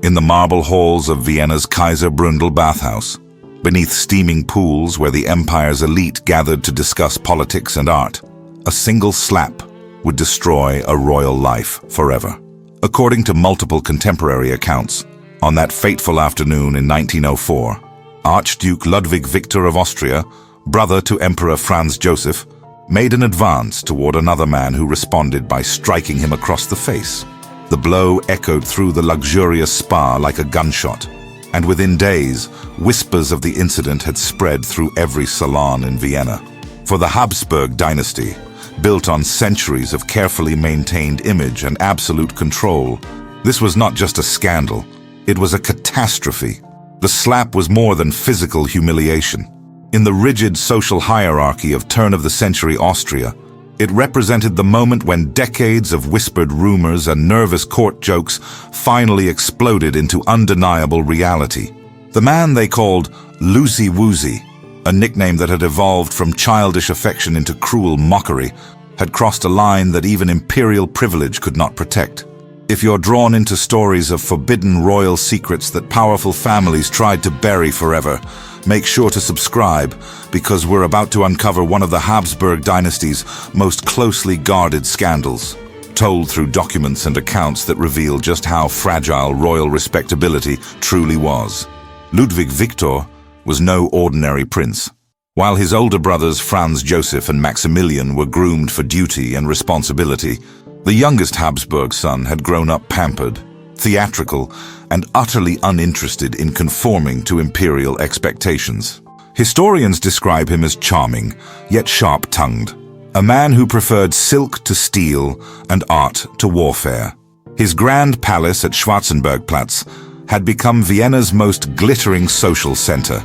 in the marble halls of Vienna's Kaiser Brundel bathhouse, beneath steaming pools where the empire's elite gathered to discuss politics and art, a single slap would destroy a royal life forever. According to multiple contemporary accounts, on that fateful afternoon in 1904, Archduke Ludwig Viktor of Austria, brother to Emperor Franz Joseph, made an advance toward another man who responded by striking him across the face. The blow echoed through the luxurious spa like a gunshot, and within days, whispers of the incident had spread through every salon in Vienna. For the Habsburg dynasty, built on centuries of carefully maintained image and absolute control, this was not just a scandal, it was a catastrophe. The slap was more than physical humiliation. In the rigid social hierarchy of turn-of-the-century Austria, it represented the moment when decades of whispered rumors and nervous court jokes finally exploded into undeniable reality. The man they called Loosey Woosey, a nickname that had evolved from childish affection into cruel mockery, had crossed a line that even imperial privilege could not protect. If you're drawn into stories of forbidden royal secrets that powerful families tried to bury forever, make sure to subscribe, because we're about to uncover one of the Habsburg dynasty's most closely guarded scandals, told through documents and accounts that reveal just how fragile royal respectability truly was. Ludwig Viktor was no ordinary prince. While his older brothers Franz Joseph and Maximilian were groomed for duty and responsibility, the youngest Habsburg son had grown up pampered, theatrical, and utterly uninterested in conforming to imperial expectations. Historians describe him as charming, yet sharp-tongued, a man who preferred silk to steel and art to warfare. His grand palace at Schwarzenbergplatz had become Vienna's most glittering social center,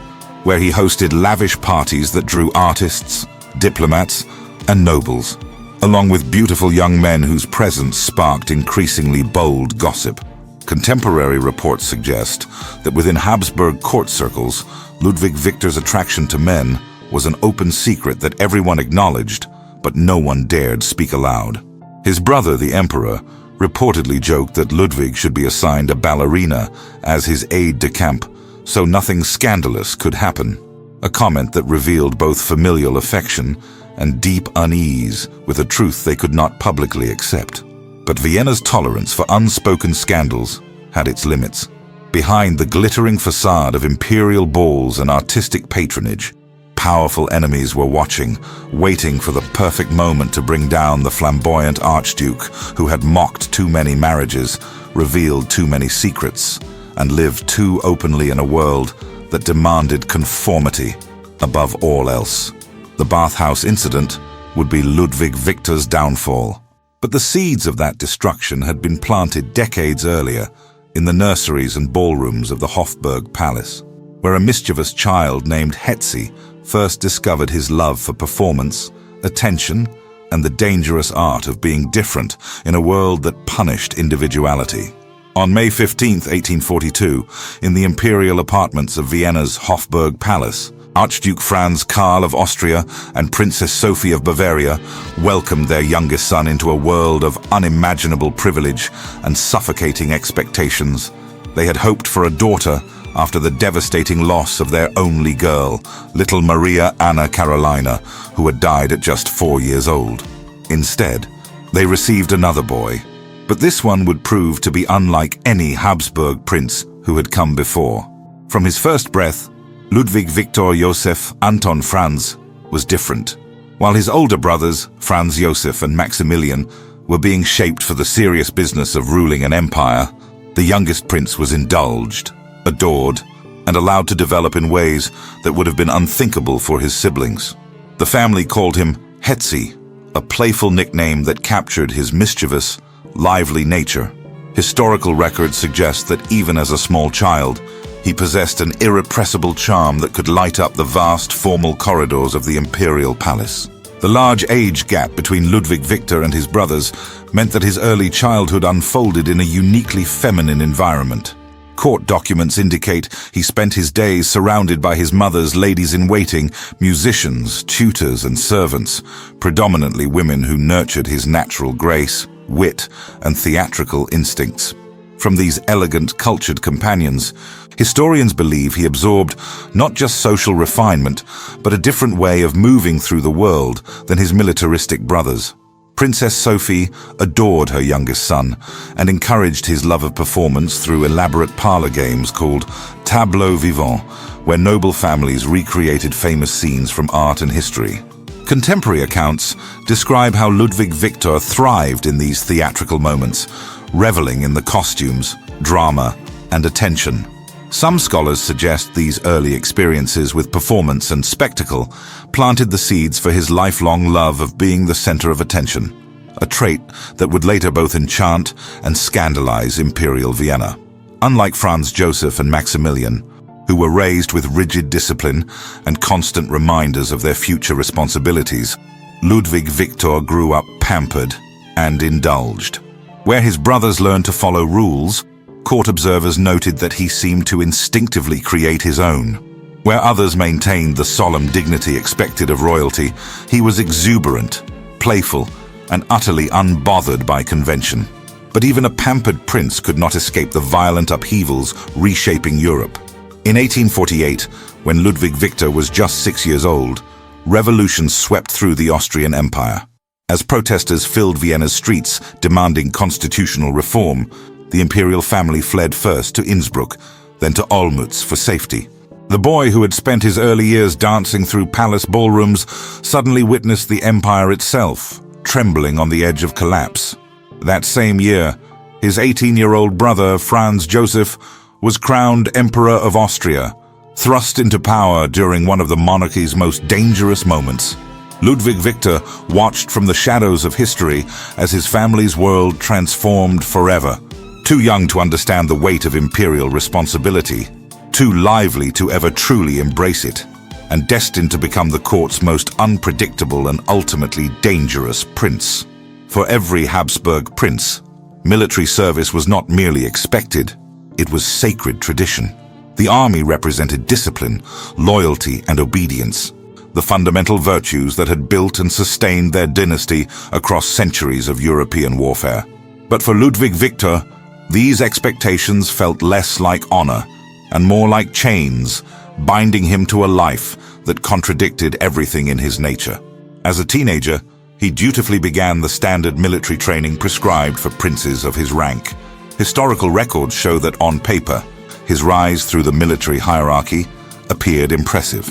where he hosted lavish parties that drew artists, diplomats, and nobles, along with beautiful young men whose presence sparked increasingly bold gossip. Contemporary reports suggest that within Habsburg court circles, Ludwig Viktor's attraction to men was an open secret that everyone acknowledged, but no one dared speak aloud. His brother, the emperor, reportedly joked that Ludwig should be assigned a ballerina as his aide-de-camp, so nothing scandalous could happen, a comment that revealed both familial affection and deep unease with a truth they could not publicly accept. But Vienna's tolerance for unspoken scandals had its limits. Behind the glittering facade of imperial balls and artistic patronage, powerful enemies were watching, waiting for the perfect moment to bring down the flamboyant Archduke who had mocked too many marriages, revealed too many secrets, and lived too openly in a world that demanded conformity above all else. The bathhouse incident would be Ludwig Viktor's downfall. But the seeds of that destruction had been planted decades earlier in the nurseries and ballrooms of the Hofburg Palace, where a mischievous child named Hetzi first discovered his love for performance, attention, and the dangerous art of being different in a world that punished individuality. On May 15, 1842, in the imperial apartments of Vienna's Hofburg Palace, Archduke Franz Karl of Austria and Princess Sophie of Bavaria welcomed their youngest son into a world of unimaginable privilege and suffocating expectations. They had hoped for a daughter after the devastating loss of their only girl, little Maria Anna Carolina, who had died at just 4 years old. Instead, they received another boy, but this one would prove to be unlike any Habsburg prince who had come before. From his first breath, Ludwig Viktor Joseph Anton Franz was different. While his older brothers, Franz Joseph and Maximilian, were being shaped for the serious business of ruling an empire, the youngest prince was indulged, adored, and allowed to develop in ways that would have been unthinkable for his siblings. The family called him Hetzi, a playful nickname that captured his mischievous, lively nature. Historical records suggest that even as a small child, he possessed an irrepressible charm that could light up the vast formal corridors of the imperial palace. The large age gap between Ludwig Viktor and his brothers meant that his early childhood unfolded in a uniquely feminine environment. Court documents indicate he spent his days surrounded by his mother's ladies-in-waiting, musicians, tutors, and servants, predominantly women who nurtured his natural grace, wit, and theatrical instincts. From these elegant, cultured companions, historians believe he absorbed not just social refinement, but a different way of moving through the world than his militaristic brothers. Princess Sophie adored her youngest son and encouraged his love of performance through elaborate parlor games called tableaux vivants, where noble families recreated famous scenes from art and history. Contemporary accounts describe how Ludwig Viktor thrived in these theatrical moments, reveling in the costumes, drama, and attention. Some scholars suggest these early experiences with performance and spectacle planted the seeds for his lifelong love of being the center of attention, a trait that would later both enchant and scandalize Imperial Vienna. Unlike Franz Joseph and Maximilian, who were raised with rigid discipline and constant reminders of their future responsibilities, Ludwig Viktor grew up pampered and indulged. Where his brothers learned to follow rules, court observers noted that he seemed to instinctively create his own. Where others maintained the solemn dignity expected of royalty, he was exuberant, playful, and utterly unbothered by convention. But even a pampered prince could not escape the violent upheavals reshaping Europe. In 1848, when Ludwig Viktor was just 6 years old, revolution swept through the Austrian Empire. As protesters filled Vienna's streets demanding constitutional reform, the imperial family fled first to Innsbruck, then to Olmütz for safety. The boy who had spent his early years dancing through palace ballrooms suddenly witnessed the empire itself, trembling on the edge of collapse. That same year, his 18-year-old brother, Franz Joseph, was crowned Emperor of Austria, thrust into power during one of the monarchy's most dangerous moments. Ludwig Viktor watched from the shadows of history as his family's world transformed forever. Too young to understand the weight of imperial responsibility, too lively to ever truly embrace it, and destined to become the court's most unpredictable and ultimately dangerous prince. For every Habsburg prince, military service was not merely expected, it was sacred tradition. The army represented discipline, loyalty, and obedience, the fundamental virtues that had built and sustained their dynasty across centuries of European warfare. But for Ludwig Viktor, these expectations felt less like honor and more like chains, binding him to a life that contradicted everything in his nature. As a teenager, he dutifully began the standard military training prescribed for princes of his rank. Historical records show that on paper, his rise through the military hierarchy appeared impressive.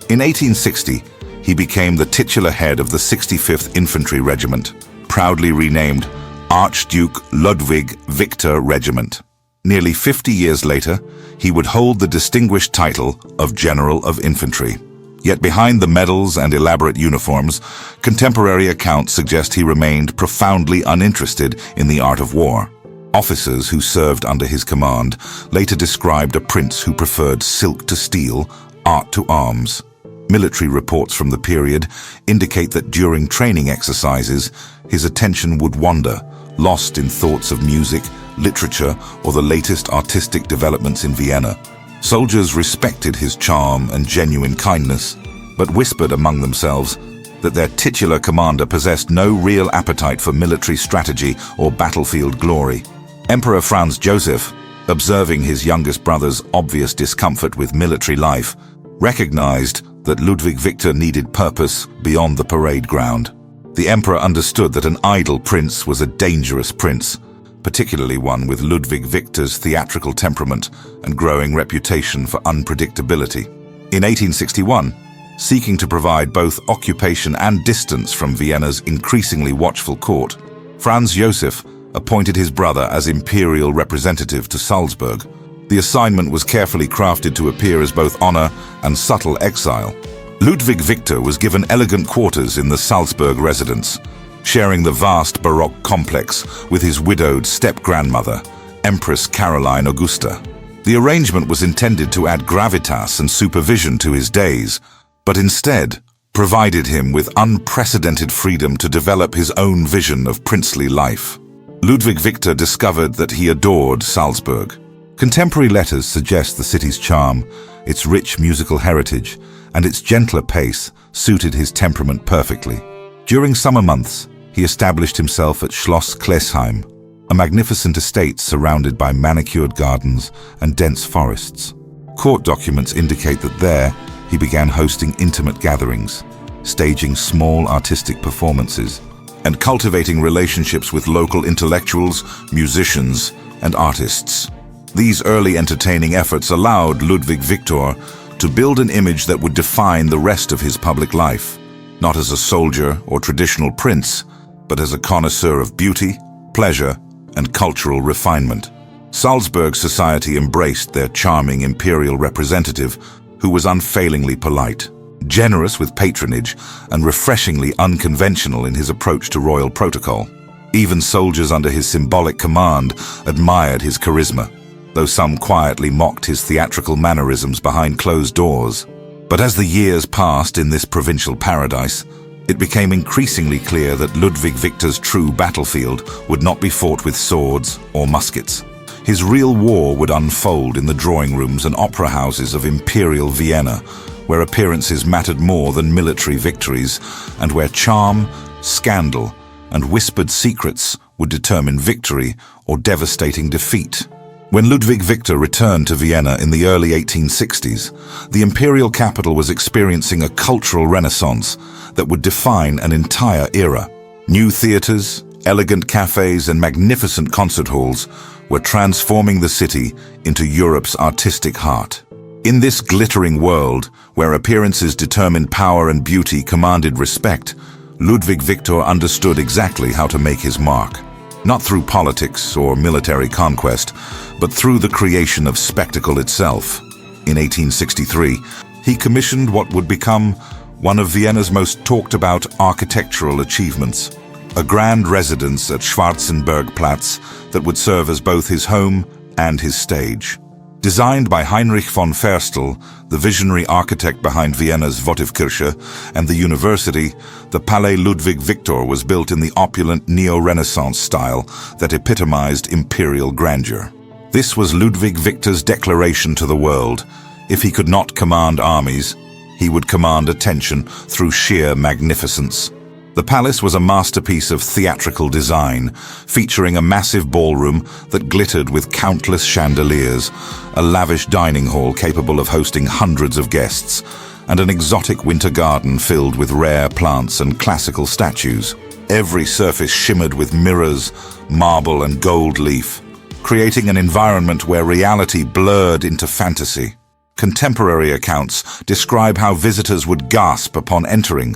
In 1860, he became the titular head of the 65th Infantry Regiment, proudly renamed Archduke Ludwig Viktor Regiment. Nearly 50 years later, he would hold the distinguished title of General of Infantry. Yet behind the medals and elaborate uniforms, contemporary accounts suggest he remained profoundly uninterested in the art of war. Officers who served under his command later described a prince who preferred silk to steel, art to arms. Military reports from the period indicate that during training exercises, his attention would wander, lost in thoughts of music, literature, or the latest artistic developments in Vienna. Soldiers respected his charm and genuine kindness, but whispered among themselves that their titular commander possessed no real appetite for military strategy or battlefield glory. Emperor Franz Joseph, observing his youngest brother's obvious discomfort with military life, recognized that Ludwig Viktor needed purpose beyond the parade ground. The emperor understood that an idle prince was a dangerous prince, particularly one with Ludwig Viktor's theatrical temperament and growing reputation for unpredictability. In 1861, seeking to provide both occupation and distance from Vienna's increasingly watchful court, Franz Joseph appointed his brother as imperial representative to Salzburg. The assignment was carefully crafted to appear as both honor and subtle exile. Ludwig Viktor was given elegant quarters in the Salzburg residence, sharing the vast Baroque complex with his widowed step-grandmother, Empress Caroline Augusta. The arrangement was intended to add gravitas and supervision to his days, but instead provided him with unprecedented freedom to develop his own vision of princely life. Ludwig Viktor discovered that he adored Salzburg. Contemporary letters suggest the city's charm, its rich musical heritage, and its gentler pace suited his temperament perfectly. During summer months, he established himself at Schloss Klesheim, a magnificent estate surrounded by manicured gardens and dense forests. Court documents indicate that there he began hosting intimate gatherings, staging small artistic performances, and cultivating relationships with local intellectuals, musicians, and artists. These early entertaining efforts allowed Ludwig Viktor to build an image that would define the rest of his public life, not as a soldier or traditional prince, but as a connoisseur of beauty, pleasure, and cultural refinement. Salzburg society embraced their charming imperial representative, who was unfailingly polite, generous with patronage, and refreshingly unconventional in his approach to royal protocol. Even soldiers under his symbolic command admired his charisma, though some quietly mocked his theatrical mannerisms behind closed doors. But as the years passed in this provincial paradise, it became increasingly clear that Ludwig Viktor's true battlefield would not be fought with swords or muskets. His real war would unfold in the drawing rooms and opera houses of imperial Vienna, where appearances mattered more than military victories, and where charm, scandal, and whispered secrets would determine victory or devastating defeat. When Ludwig Viktor returned to Vienna in the early 1860s, the imperial capital was experiencing a cultural renaissance that would define an entire era. New theaters, elegant cafes, and magnificent concert halls were transforming the city into Europe's artistic heart. In this glittering world, where appearances determined power and beauty commanded respect, Ludwig Viktor understood exactly how to make his mark. Not through politics or military conquest, but through the creation of spectacle itself. In 1863, he commissioned what would become one of Vienna's most talked-about architectural achievements, a grand residence at Schwarzenbergplatz that would serve as both his home and his stage. Designed by Heinrich von Ferstel, the visionary architect behind Vienna's Votivkirche and the university, the Palais Ludwig Viktor was built in the opulent neo-Renaissance style that epitomized imperial grandeur. This was Ludwig Viktor's declaration to the world: if he could not command armies, he would command attention through sheer magnificence. The palace was a masterpiece of theatrical design, featuring a massive ballroom that glittered with countless chandeliers, a lavish dining hall capable of hosting hundreds of guests, and an exotic winter garden filled with rare plants and classical statues. Every surface shimmered with mirrors, marble, and gold leaf, creating an environment where reality blurred into fantasy. Contemporary accounts describe how visitors would gasp upon entering,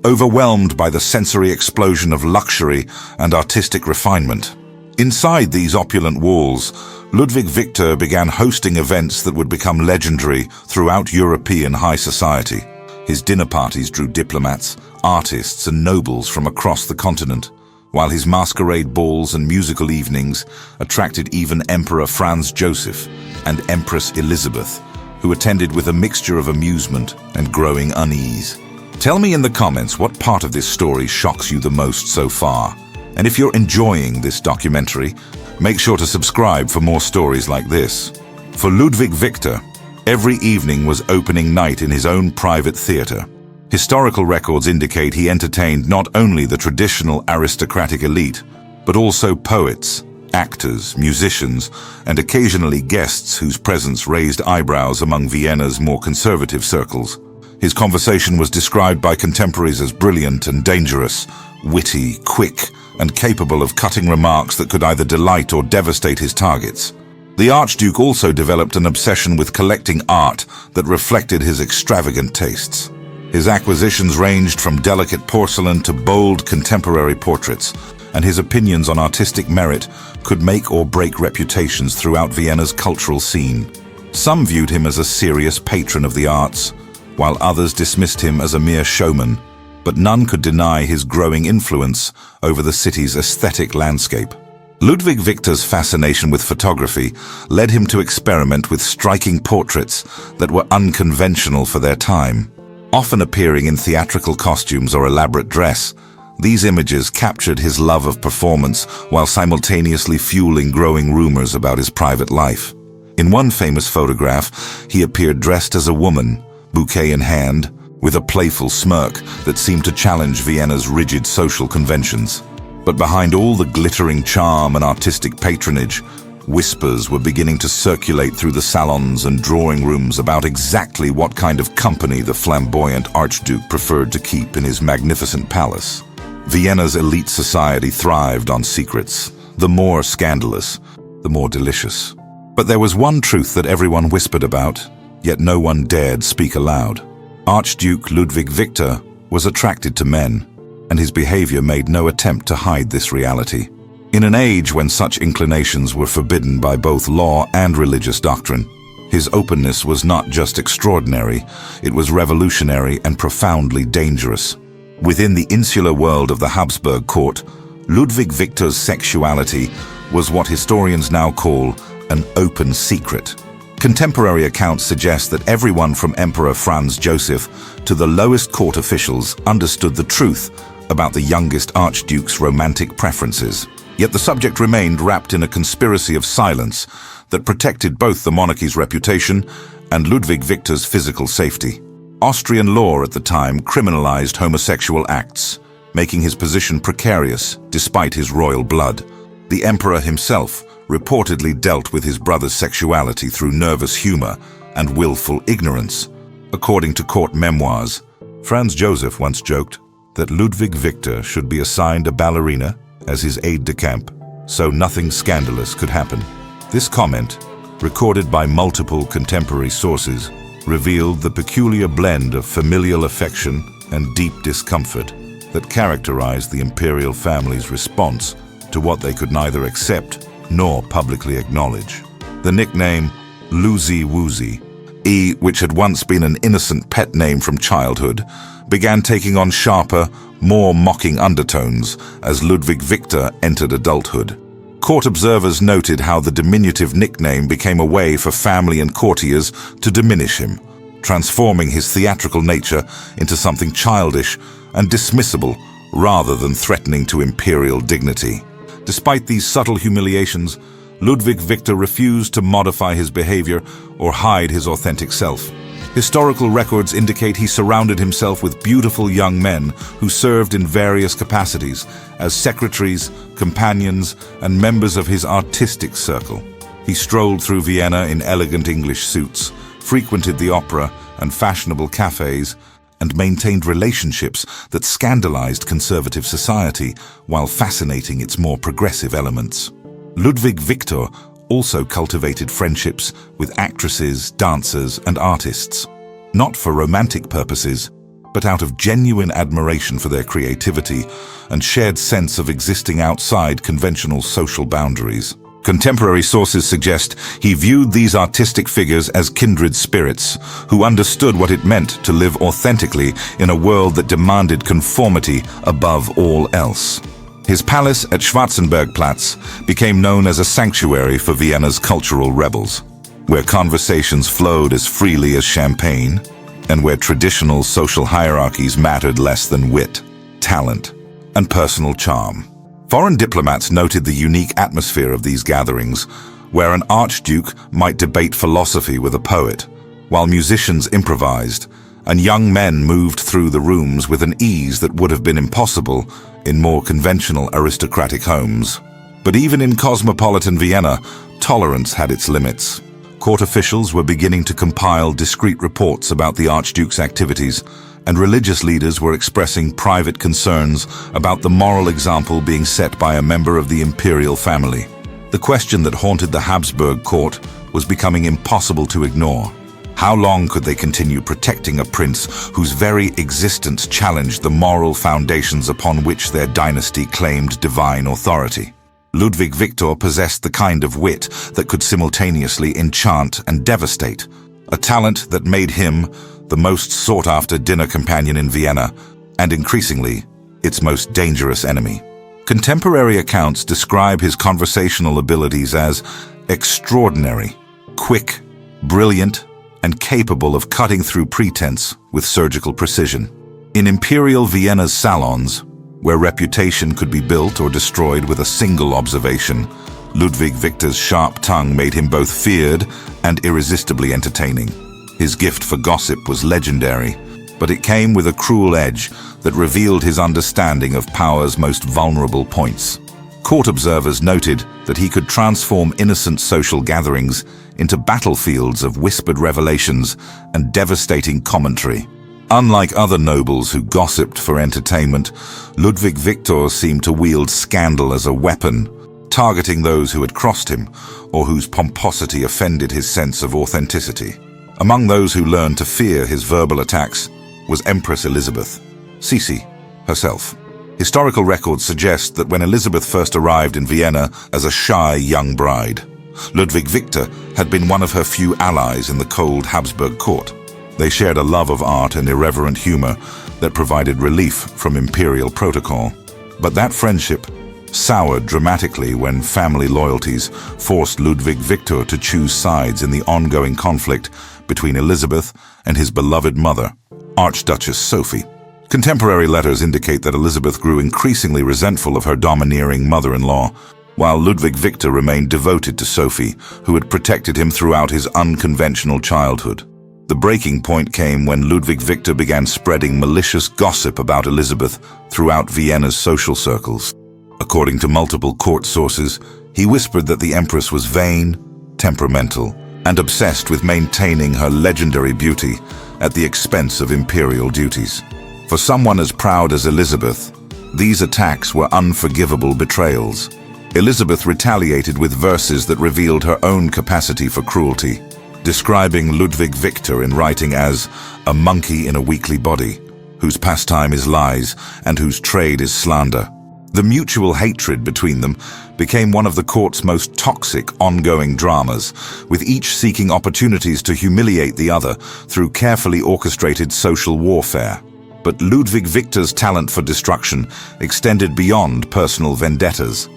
overwhelmed by the sensory explosion of luxury and artistic refinement. Inside these opulent walls, Ludwig Viktor began hosting events that would become legendary throughout European high society. His dinner parties drew diplomats, artists, and nobles from across the continent, while his masquerade balls and musical evenings attracted even Emperor Franz Joseph and Empress Elizabeth, who attended with a mixture of amusement and growing unease. Tell me in the comments what part of this story shocks you the most so far. And if you're enjoying this documentary, make sure to subscribe for more stories like this. For Ludwig Viktor, every evening was opening night in his own private theater. Historical records indicate he entertained not only the traditional aristocratic elite, but also poets, actors, musicians, and occasionally guests whose presence raised eyebrows among Vienna's more conservative circles. His conversation was described by contemporaries as brilliant and dangerous, witty, quick, and capable of cutting remarks that could either delight or devastate his targets. The Archduke also developed an obsession with collecting art that reflected his extravagant tastes. His acquisitions ranged from delicate porcelain to bold contemporary portraits, and his opinions on artistic merit could make or break reputations throughout Vienna's cultural scene. Some viewed him as a serious patron of the arts, while others dismissed him as a mere showman, but none could deny his growing influence over the city's aesthetic landscape. Ludwig Viktor's fascination with photography led him to experiment with striking portraits that were unconventional for their time. Often appearing in theatrical costumes or elaborate dress, these images captured his love of performance while simultaneously fueling growing rumors about his private life. In one famous photograph, he appeared dressed as a woman, bouquet in hand, with a playful smirk that seemed to challenge Vienna's rigid social conventions. But behind all the glittering charm and artistic patronage, whispers were beginning to circulate through the salons and drawing rooms about exactly what kind of company the flamboyant Archduke preferred to keep in his magnificent palace. Vienna's elite society thrived on secrets. The more scandalous, the more delicious. But there was one truth that everyone whispered about, yet no one dared speak aloud. Archduke Ludwig Viktor was attracted to men, and his behavior made no attempt to hide this reality. In an age when such inclinations were forbidden by both law and religious doctrine, his openness was not just extraordinary, it was revolutionary and profoundly dangerous. Within the insular world of the Habsburg court, Ludwig Viktor's sexuality was what historians now call an open secret. Contemporary accounts suggest that everyone from Emperor Franz Joseph to the lowest court officials understood the truth about the youngest Archduke's romantic preferences. Yet the subject remained wrapped in a conspiracy of silence that protected both the monarchy's reputation and Ludwig Viktor's physical safety. Austrian law at the time criminalized homosexual acts, making his position precarious despite his royal blood. The emperor himself reportedly dealt with his brother's sexuality through nervous humor and willful ignorance. According to court memoirs, Franz Joseph once joked that Ludwig Viktor should be assigned a ballerina as his aide-de-camp, so nothing scandalous could happen. This comment, recorded by multiple contemporary sources, revealed the peculiar blend of familial affection and deep discomfort that characterized the imperial family's response to what they could neither accept nor publicly acknowledge. The nickname Lucy Woozy, which had once been an innocent pet name from childhood, began taking on sharper, more mocking undertones as Ludwig Viktor entered adulthood. Court observers noted how the diminutive nickname became a way for family and courtiers to diminish him, transforming his theatrical nature into something childish and dismissible rather than threatening to imperial dignity. Despite these subtle humiliations, Ludwig Viktor refused to modify his behavior or hide his authentic self. Historical records indicate he surrounded himself with beautiful young men who served in various capacities as secretaries, companions, and members of his artistic circle. He strolled through Vienna in elegant English suits, frequented the opera and fashionable cafes, and maintained relationships that scandalized conservative society while fascinating its more progressive elements. Ludwig Viktor also cultivated friendships with actresses, dancers, and artists, not for romantic purposes, but out of genuine admiration for their creativity and shared sense of existing outside conventional social boundaries. Contemporary sources suggest he viewed these artistic figures as kindred spirits who understood what it meant to live authentically in a world that demanded conformity above all else. His palace at Schwarzenbergplatz became known as a sanctuary for Vienna's cultural rebels, where conversations flowed as freely as champagne, and where traditional social hierarchies mattered less than wit, talent, and personal charm. Foreign diplomats noted the unique atmosphere of these gatherings, where an archduke might debate philosophy with a poet, while musicians improvised, and young men moved through the rooms with an ease that would have been impossible in more conventional aristocratic homes. But even in cosmopolitan Vienna, tolerance had its limits. Court officials were beginning to compile discreet reports about the Archduke's activities, and religious leaders were expressing private concerns about the moral example being set by a member of the imperial family. The question that haunted the Habsburg court was becoming impossible to ignore. How long could they continue protecting a prince whose very existence challenged the moral foundations upon which their dynasty claimed divine authority? Ludwig Viktor possessed the kind of wit that could simultaneously enchant and devastate, a talent that made him the most sought-after dinner companion in Vienna, and increasingly, its most dangerous enemy. Contemporary accounts describe his conversational abilities as extraordinary, quick, brilliant, and capable of cutting through pretense with surgical precision. In imperial Vienna's salons, where reputation could be built or destroyed with a single observation, Ludwig Viktor's sharp tongue made him both feared and irresistibly entertaining. His gift for gossip was legendary, but it came with a cruel edge that revealed his understanding of power's most vulnerable points. Court observers noted that he could transform innocent social gatherings into battlefields of whispered revelations and devastating commentary. Unlike other nobles who gossiped for entertainment, Ludwig Viktor seemed to wield scandal as a weapon, targeting those who had crossed him or whose pomposity offended his sense of authenticity. Among those who learned to fear his verbal attacks was Empress Elizabeth, Sisi, herself. Historical records suggest that when Elizabeth first arrived in Vienna as a shy young bride, Ludwig Viktor had been one of her few allies in the cold Habsburg court. They shared a love of art and irreverent humor that provided relief from imperial protocol. But that friendship soured dramatically when family loyalties forced Ludwig Viktor to choose sides in the ongoing conflict between Elizabeth and his beloved mother, Archduchess Sophie. Contemporary letters indicate that Elizabeth grew increasingly resentful of her domineering mother-in-law, while Ludwig Viktor remained devoted to Sophie, who had protected him throughout his unconventional childhood. The breaking point came when Ludwig Viktor began spreading malicious gossip about Elizabeth throughout Vienna's social circles. According to multiple court sources, he whispered that the empress was vain, temperamental, and obsessed with maintaining her legendary beauty at the expense of imperial duties. For someone as proud as Elizabeth, these attacks were unforgivable betrayals. Elizabeth retaliated with verses that revealed her own capacity for cruelty, describing Ludwig Viktor in writing as a monkey in a weakly body, whose pastime is lies and whose trade is slander. The mutual hatred between them became one of the court's most toxic ongoing dramas, with each seeking opportunities to humiliate the other through carefully orchestrated social warfare. But Ludwig Viktor's talent for destruction extended beyond personal vendettas.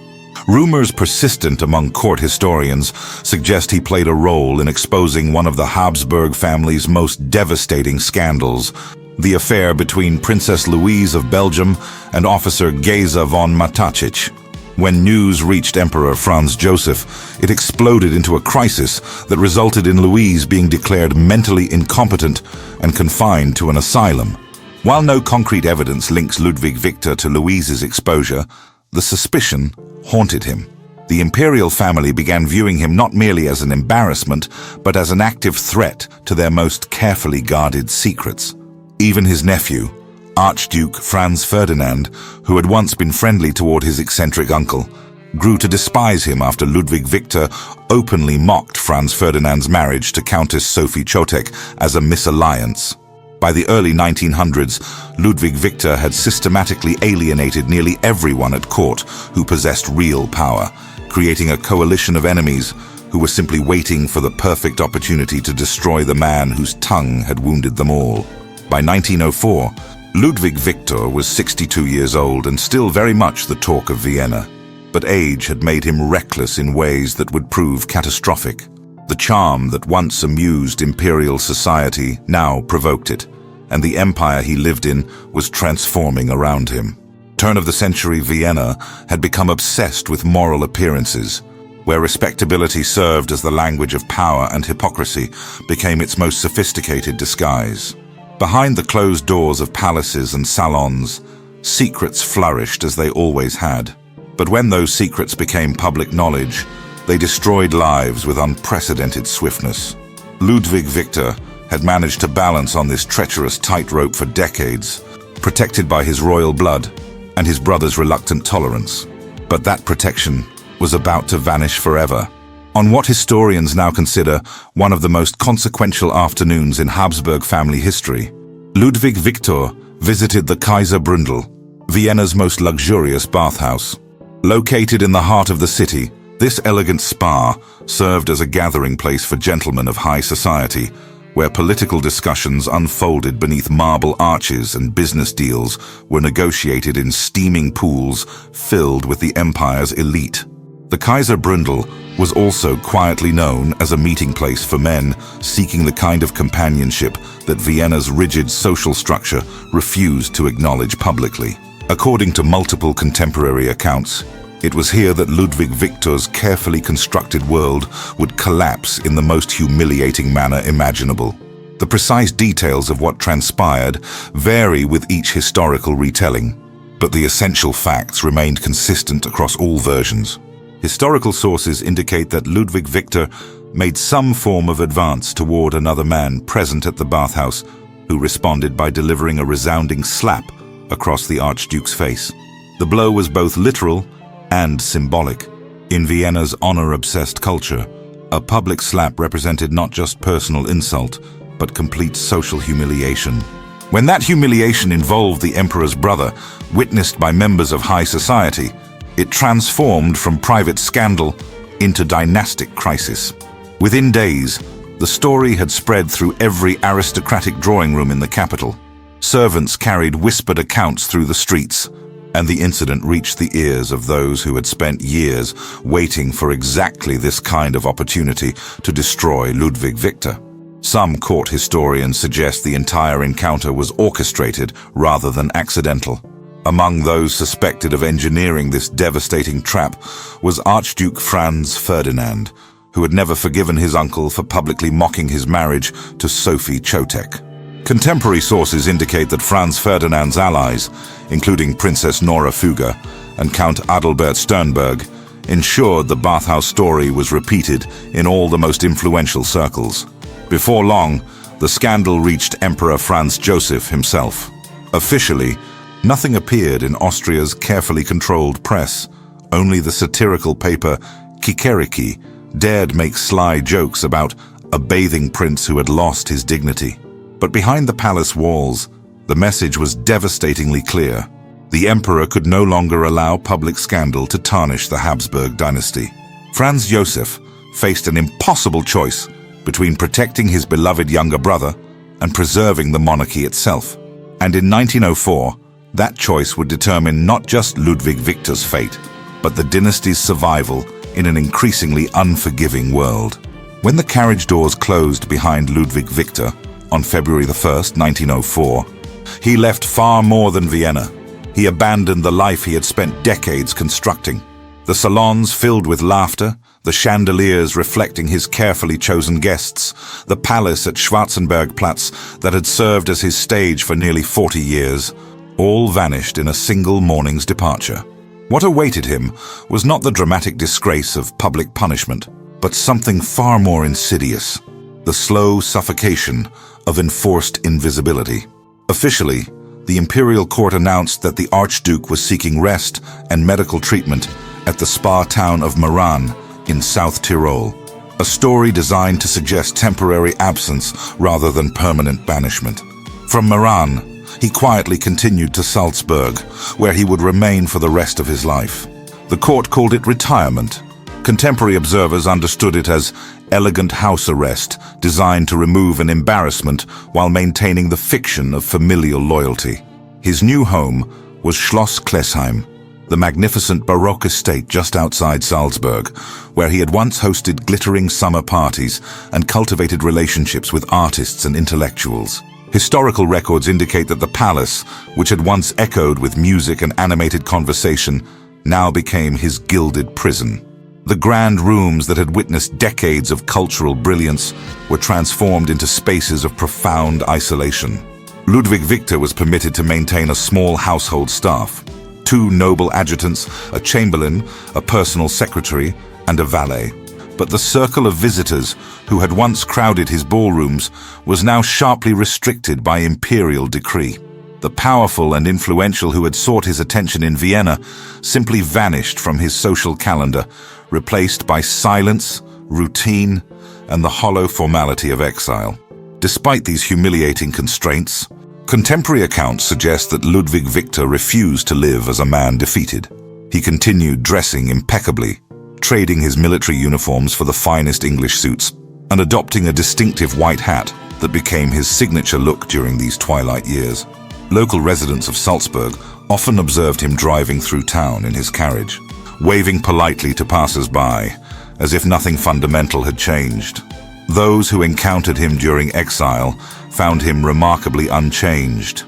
Rumors persistent among court historians suggest he played a role in exposing one of the Habsburg family's most devastating scandals, the affair between Princess Louise of Belgium and Officer Geza von Matacic. When news reached Emperor Franz Joseph, it exploded into a crisis that resulted in Louise being declared mentally incompetent and confined to an asylum. While no concrete evidence links Ludwig Viktor to Louise's exposure, the suspicion haunted him. The imperial family began viewing him not merely as an embarrassment, but as an active threat to their most carefully guarded secrets. Even his nephew, Archduke Franz Ferdinand, who had once been friendly toward his eccentric uncle, grew to despise him after Ludwig Viktor openly mocked Franz Ferdinand's marriage to Countess Sophie Chotek as a misalliance. By the early 1900s, Ludwig Viktor had systematically alienated nearly everyone at court who possessed real power, creating a coalition of enemies who were simply waiting for the perfect opportunity to destroy the man whose tongue had wounded them all. By 1904, Ludwig Viktor was 62 years old and still very much the talk of Vienna. But age had made him reckless in ways that would prove catastrophic. The charm that once amused imperial society now provoked it, and the empire he lived in was transforming around him. Turn-of-the-century Vienna had become obsessed with moral appearances, where respectability served as the language of power and hypocrisy became its most sophisticated disguise. Behind the closed doors of palaces and salons, secrets flourished as they always had. But when those secrets became public knowledge, they destroyed lives with unprecedented swiftness. Ludwig Viktor had managed to balance on this treacherous tightrope for decades, protected by his royal blood and his brother's reluctant tolerance. But that protection was about to vanish forever. On what historians now consider one of the most consequential afternoons in Habsburg family history, Ludwig Viktor visited the Kaiser Brundel, Vienna's most luxurious bathhouse. Located in the heart of the city, this elegant spa served as a gathering place for gentlemen of high society, where political discussions unfolded beneath marble arches and business deals were negotiated in steaming pools filled with the empire's elite. The Kaiser Brundel was also quietly known as a meeting place for men seeking the kind of companionship that Vienna's rigid social structure refused to acknowledge publicly. According to multiple contemporary accounts, it was here that Ludwig Viktor's carefully constructed world would collapse in the most humiliating manner imaginable. The precise details of what transpired vary with each historical retelling, but the essential facts remained consistent across all versions. Historical sources indicate that Ludwig Viktor made some form of advance toward another man present at the bathhouse, who responded by delivering a resounding slap across the Archduke's face. The blow was both literal and symbolic. In Vienna's honor-obsessed culture, a public slap represented not just personal insult, but complete social humiliation. When that humiliation involved the emperor's brother, witnessed by members of high society, it transformed from private scandal into dynastic crisis. Within days, the story had spread through every aristocratic drawing room in the capital. Servants carried whispered accounts through the streets, and the incident reached the ears of those who had spent years waiting for exactly this kind of opportunity to destroy Ludwig Viktor. Some court historians suggest the entire encounter was orchestrated rather than accidental. Among those suspected of engineering this devastating trap was Archduke Franz Ferdinand, who had never forgiven his uncle for publicly mocking his marriage to Sophie Chotek. Contemporary sources indicate that Franz Ferdinand's allies, including Princess Nora Fugger and Count Adalbert Sternberg, ensured the bathhouse story was repeated in all the most influential circles. Before long, the scandal reached Emperor Franz Joseph himself. Officially, nothing appeared in Austria's carefully controlled press. Only the satirical paper Kikeriki dared make sly jokes about a bathing prince who had lost his dignity. But behind the palace walls, the message was devastatingly clear. The emperor could no longer allow public scandal to tarnish the Habsburg dynasty. Franz Joseph faced an impossible choice between protecting his beloved younger brother and preserving the monarchy itself. And in 1904, that choice would determine not just Ludwig Viktor's fate, but the dynasty's survival in an increasingly unforgiving world. When the carriage doors closed behind Ludwig Viktor on February 1st, 1904, he left far more than Vienna. He abandoned the life he had spent decades constructing. The salons filled with laughter, the chandeliers reflecting his carefully chosen guests, the palace at Schwarzenbergplatz that had served as his stage for nearly 40 years, all vanished in a single morning's departure. What awaited him was not the dramatic disgrace of public punishment, but something far more insidious: the slow suffocation of enforced invisibility. Officially, the imperial court announced that the Archduke was seeking rest and medical treatment at the spa town of Meran in South Tyrol, a story designed to suggest temporary absence rather than permanent banishment. From Meran, he quietly continued to Salzburg, where he would remain for the rest of his life. The court called it retirement. Contemporary observers understood it as elegant house arrest designed to remove an embarrassment while maintaining the fiction of familial loyalty. His new home was Schloss Klesheim, the magnificent Baroque estate just outside Salzburg, where he had once hosted glittering summer parties and cultivated relationships with artists and intellectuals. Historical records indicate that the palace, which had once echoed with music and animated conversation, now became his gilded prison. The grand rooms that had witnessed decades of cultural brilliance were transformed into spaces of profound isolation. Ludwig Viktor was permitted to maintain a small household staff: 2 noble adjutants, a chamberlain, a personal secretary, and a valet. But the circle of visitors who had once crowded his ballrooms was now sharply restricted by imperial decree. The powerful and influential who had sought his attention in Vienna simply vanished from his social calendar, replaced by silence, routine, and the hollow formality of exile. Despite these humiliating constraints, contemporary accounts suggest that Ludwig Viktor refused to live as a man defeated. He continued dressing impeccably, trading his military uniforms for the finest English suits, and adopting a distinctive white hat that became his signature look during these twilight years. Local residents of Salzburg often observed him driving through town in his carriage, waving politely to passers-by, as if nothing fundamental had changed. Those who encountered him during exile found him remarkably unchanged,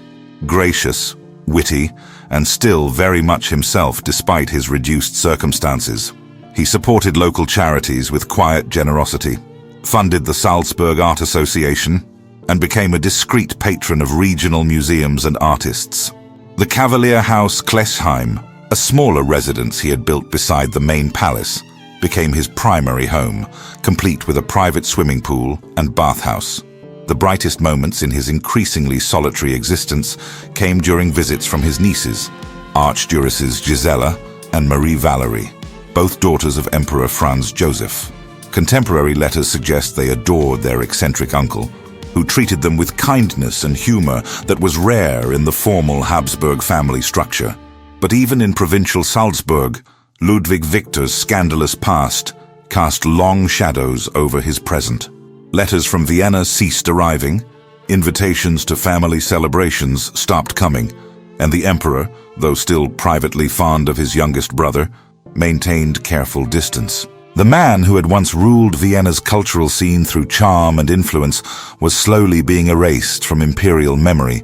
gracious, witty, and still very much himself despite his reduced circumstances. He supported local charities with quiet generosity, funded the Salzburg Art Association, and became a discreet patron of regional museums and artists. The Cavalier House Klesheim, a smaller residence he had built beside the main palace, became his primary home, complete with a private swimming pool and bathhouse. The brightest moments in his increasingly solitary existence came during visits from his nieces, Archduchesses Gisela and Marie Valerie, both daughters of Emperor Franz Joseph. Contemporary letters suggest they adored their eccentric uncle, who treated them with kindness and humor that was rare in the formal Habsburg family structure. But even in provincial Salzburg, Ludwig Viktor's scandalous past cast long shadows over his present. Letters from Vienna ceased arriving, invitations to family celebrations stopped coming, and the emperor, though still privately fond of his youngest brother, maintained careful distance. The man who had once ruled Vienna's cultural scene through charm and influence was slowly being erased from imperial memory,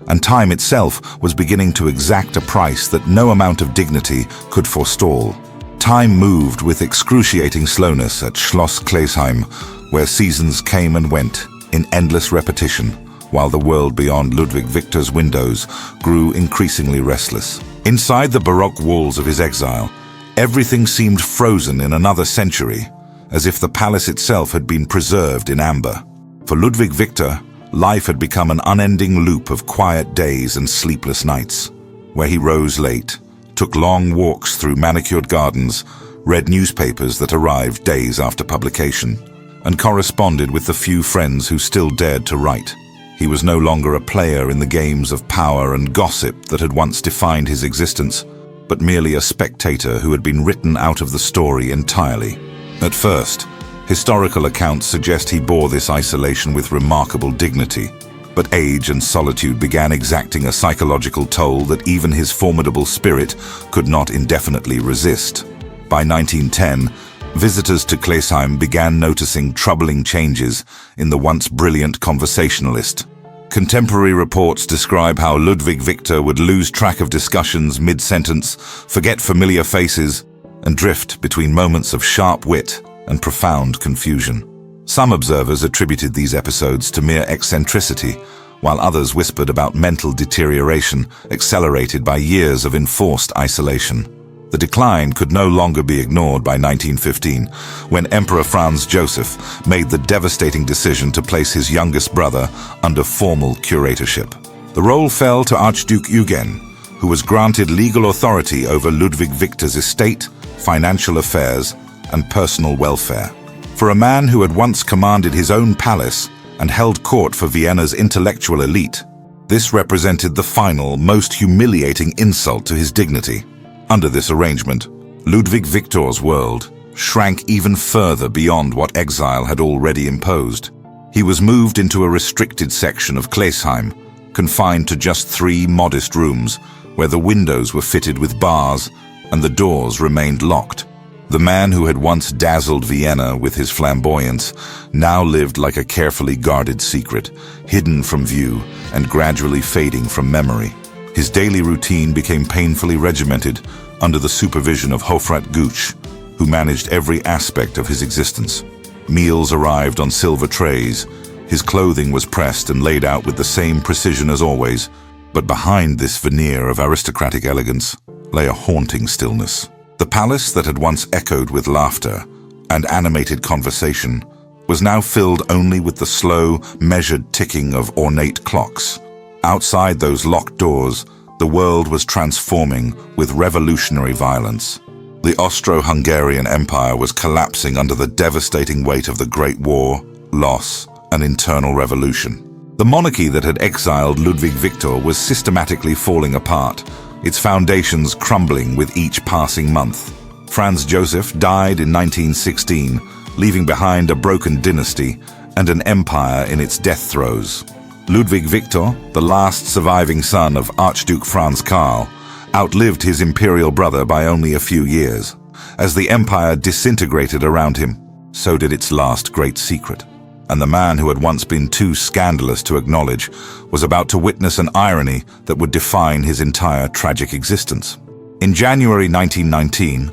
and time itself was beginning to exact a price that no amount of dignity could forestall. Time moved with excruciating slowness at Schloss Klesheim, where seasons came and went in endless repetition, while the world beyond Ludwig Viktor's windows grew increasingly restless. Inside the Baroque walls of his exile, everything seemed frozen in another century, as if the palace itself had been preserved in amber. For Ludwig Viktor, life had become an unending loop of quiet days and sleepless nights, where he rose late, took long walks through manicured gardens, read newspapers that arrived days after publication, and corresponded with the few friends who still dared to write. He was no longer a player in the games of power and gossip that had once defined his existence, but merely a spectator who had been written out of the story entirely. At first, historical accounts suggest he bore this isolation with remarkable dignity, but age and solitude began exacting a psychological toll that even his formidable spirit could not indefinitely resist. By 1910, visitors to Klesheim began noticing troubling changes in the once brilliant conversationalist. Contemporary reports describe how Ludwig Viktor would lose track of discussions mid-sentence, forget familiar faces, and drift between moments of sharp wit and profound confusion. Some observers attributed these episodes to mere eccentricity, while others whispered about mental deterioration accelerated by years of enforced isolation. The decline could no longer be ignored by 1915, when Emperor Franz Joseph made the devastating decision to place his youngest brother under formal curatorship. The role fell to Archduke Eugen, who was granted legal authority over Ludwig Viktor's estate, financial affairs, and personal welfare. For a man who had once commanded his own palace and held court for Vienna's intellectual elite, this represented the final, most humiliating insult to his dignity. Under this arrangement, Ludwig Viktor's world shrank even further beyond what exile had already imposed. He was moved into a restricted section of Klesheim, confined to just 3 modest rooms, where the windows were fitted with bars and the doors remained locked. The man who had once dazzled Vienna with his flamboyance now lived like a carefully guarded secret, hidden from view and gradually fading from memory. His daily routine became painfully regimented under the supervision of Hofrat Gooch, who managed every aspect of his existence. Meals arrived on silver trays, his clothing was pressed and laid out with the same precision as always, but behind this veneer of aristocratic elegance lay a haunting stillness. The palace that had once echoed with laughter and animated conversation was now filled only with the slow, measured ticking of ornate clocks. Outside those locked doors, the world was transforming with revolutionary violence. The Austro-Hungarian Empire was collapsing under the devastating weight of the Great War, loss, and internal revolution. The monarchy that had exiled Ludwig Viktor was systematically falling apart, its foundations crumbling with each passing month. Franz Joseph died in 1916, leaving behind a broken dynasty and an empire in its death throes. Ludwig Viktor, the last surviving son of Archduke Franz Karl, outlived his imperial brother by only a few years. As the empire disintegrated around him, so did its last great secret. And the man who had once been too scandalous to acknowledge was about to witness an irony that would define his entire tragic existence. In January 1919,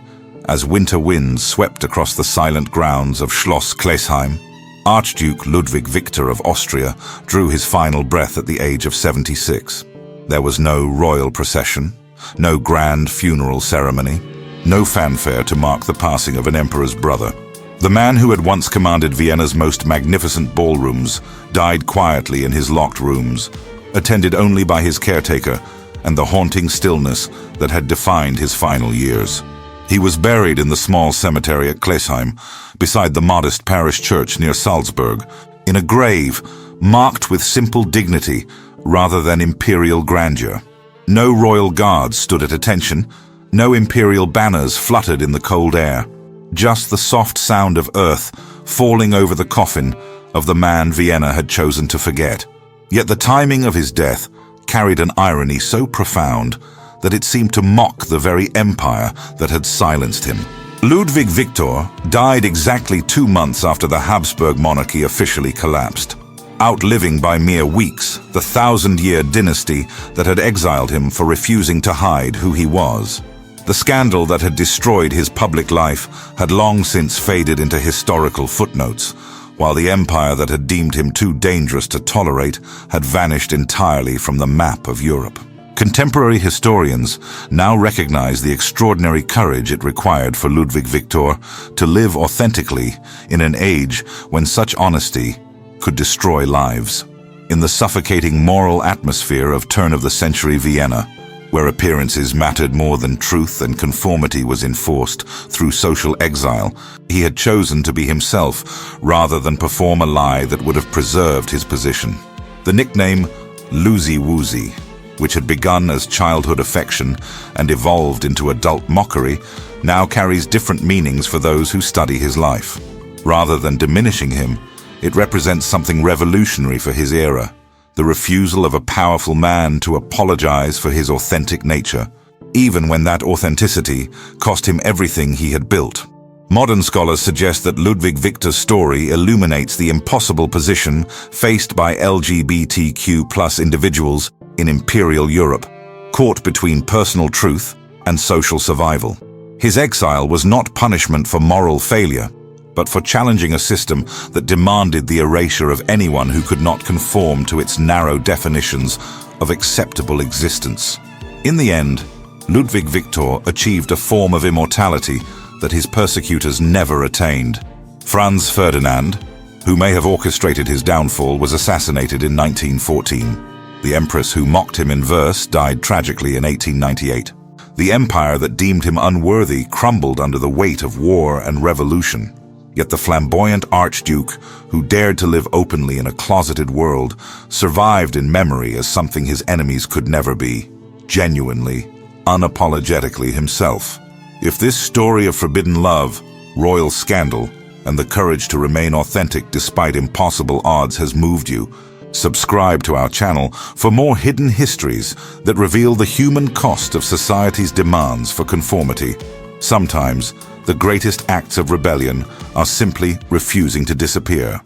as winter winds swept across the silent grounds of Schloss Klesheim, Archduke Ludwig Viktor of Austria drew his final breath at the age of 76. There was no royal procession, no grand funeral ceremony, no fanfare to mark the passing of an emperor's brother. The man who had once commanded Vienna's most magnificent ballrooms died quietly in his locked rooms, attended only by his caretaker and the haunting stillness that had defined his final years. He was buried in the small cemetery at Klesheim, beside the modest parish church near Salzburg, in a grave marked with simple dignity rather than imperial grandeur. No royal guards stood at attention, no imperial banners fluttered in the cold air, just the soft sound of earth falling over the coffin of the man Vienna had chosen to forget. Yet the timing of his death carried an irony so profound that it seemed to mock the very empire that had silenced him. Ludwig Viktor died exactly 2 months after the Habsburg monarchy officially collapsed, outliving by mere weeks the 1,000-year dynasty that had exiled him for refusing to hide who he was. The scandal that had destroyed his public life had long since faded into historical footnotes, while the empire that had deemed him too dangerous to tolerate had vanished entirely from the map of Europe. Contemporary historians now recognize the extraordinary courage it required for Ludwig Viktor to live authentically in an age when such honesty could destroy lives. In the suffocating moral atmosphere of turn-of-the-century Vienna, where appearances mattered more than truth and conformity was enforced through social exile, he had chosen to be himself rather than perform a lie that would have preserved his position. The nickname Loosey Woosey, which had begun as childhood affection and evolved into adult mockery, now carries different meanings for those who study his life. Rather than diminishing him, it represents something revolutionary for his era, the refusal of a powerful man to apologize for his authentic nature, even when that authenticity cost him everything he had built. Modern scholars suggest that Ludwig Viktor's story illuminates the impossible position faced by LGBTQ+ individuals in imperial Europe, caught between personal truth and social survival. His exile was not punishment for moral failure, but for challenging a system that demanded the erasure of anyone who could not conform to its narrow definitions of acceptable existence. In the end, Ludwig Viktor achieved a form of immortality that his persecutors never attained. Franz Ferdinand, who may have orchestrated his downfall, was assassinated in 1914. The empress who mocked him in verse died tragically in 1898. The empire that deemed him unworthy crumbled under the weight of war and revolution. Yet the flamboyant Archduke, who dared to live openly in a closeted world, survived in memory as something his enemies could never be, genuinely, unapologetically himself. If this story of forbidden love, royal scandal, and the courage to remain authentic despite impossible odds has moved you, subscribe to our channel for more hidden histories that reveal the human cost of society's demands for conformity. Sometimes, the greatest acts of rebellion are simply refusing to disappear.